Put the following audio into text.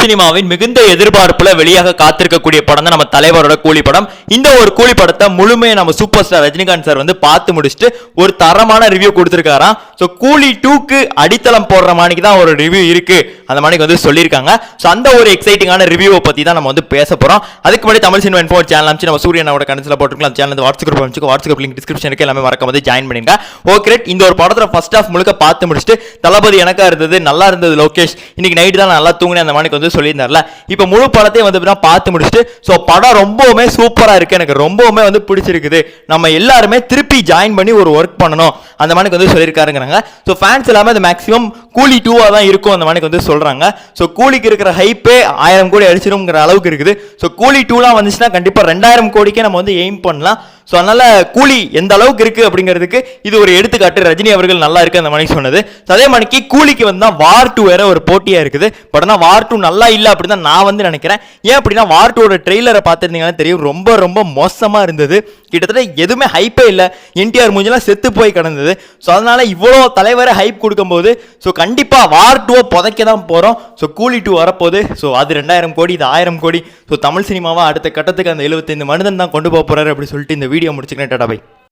சினிமாவின் மிகுந்த எதிர்பார்ப்புல வெளியாக காத்திருக்கக்கூடிய படம் தான் நம்ம தலைவரோட கூலி படம். இந்த ஒரு கூலி படத்தை முழுமையை நம்ம சூப்பர் ஸ்டார் ரஜினிகாந்த் சார் வந்து பார்த்து முடிச்சுட்டு ஒரு தரமான ரிவ்யூ கொடுத்திருக்காராம். ஸோ கூலி 2க்கு அடித்தளம் போடுற மாதிரிக்கு தான் ஒரு ரிவ்யூ இருக்கு, அந்த மாதிரி வந்து சொல்லியிருக்காங்க. ஸோ அந்த ஒரு எக்ஸைட்டிங்கான ரிவ்யூவை பத்தி தான் நம்ம வந்து பேச போறோம். அதுக்கு முன்னாடி தமிழ் சினிமா இன்ஃபோ சேனல் அமைச்சு நம்ம சூரியனோட கணசில் போட்டுருக்கலாம். சேனல் வாட்ஸ்அப் குரூப் அமைச்சு வாட்ஸ்அப் லிங்க் டிஸ்கிரிப்ஷனுக்கு எல்லாமே மறக்காம வந்து ஜாயின் பண்ணிருங்க. ஓகே, இந்த ஒரு படத்துல ஃபர்ஸ்ட் ஹாஃப் முழுக்க பார்த்து முடிச்சுட்டு தளபதி எனக்கா இருந்தது, நல்லா இருந்தது லோகேஷ், இன்னைக்கு நைட் தான் நல்லா தூங்கினேன் அந்த மாதிரி வந்து சொல்லியிருந்தார்ல. இப்போ முழு படத்தையும் வந்து பார்த்து முடிச்சுட்டு ஸோ படம் ரொம்பவுமே சூப்பராக இருக்கு, எனக்கு ரொம்பவுமே வந்து பிடிச்சிருக்குது, நம்ம எல்லாருமே திருப்பி ஜாயின் பண்ணி ஒரு ஒர்க் பண்ணணும் அந்த மாதிரி வந்து சொல்லியிருக்காருங்கிறாங்க. ஸோ ஃபேன்ஸ் எல்லாமே அது மேக்ஸிமம் கூலி 2 தான் இருக்கும் அந்த மாதிரி வந்து சொல்றாங்க. ஸோ கூலிக்கு இருக்கிற ஹைப்பே 1000 கோடி அடிச்சிருங்கிற அளவுக்கு இருக்குது. ஸோ கூலி 2 வந்துச்சுன்னா கண்டிப்பாக 2000 கோடிக்கே நம்ம வந்து எய்ம் பண்ணலாம். ஸோ அதனால கூலி எந்த அளவுக்கு இருக்கு அப்படிங்கிறதுக்கு இது ஒரு எடுத்துக்காட்டு. ரஜினி அவர்கள் நல்லா இருக்கு அந்த மாதிரி சொன்னது. அதே மாதிரி கூலிக்கு வந்து வார் 2 வேற ஒரு போட்டியா இருக்குது. பட் ஆனால் வார் 2 நல்லா இல்லை அப்படின்னு தான் நான் வந்து நினைக்கிறேன். ஏன் அப்படின்னா வார் 2 ட்ரெய்லரை பார்த்துருந்தீங்கன்னா தெரியும், ரொம்ப ரொம்ப மோசமா இருந்தது. கிட்டத்தட்ட எதுவுமே ஹைப்பே இல்லை, என்டிஆர் மூஞ்செல்லாம் செத்து போய் கிடந்தது. ஸோ அதனால இவ்வளோ தலைவரை ஹைப் கொடுக்கும்போது ஸோ கண்டிப்பாக வார் 2 புதைக்க தான் போகிறோம். ஸோ கூலி 2 வரப்போகுது. ஸோ அது 2000 கோடி, இது 1000 கோடி. ஸோ தமிழ் சினிமாவை அடுத்த கட்டத்துக்கு அந்த 75 மனிதன் தான் கொண்டு போக போறாரு அப்படி சொல்லிட்டு இந்த வீடியோ முடிச்சுக்கிறேன். Tata bye.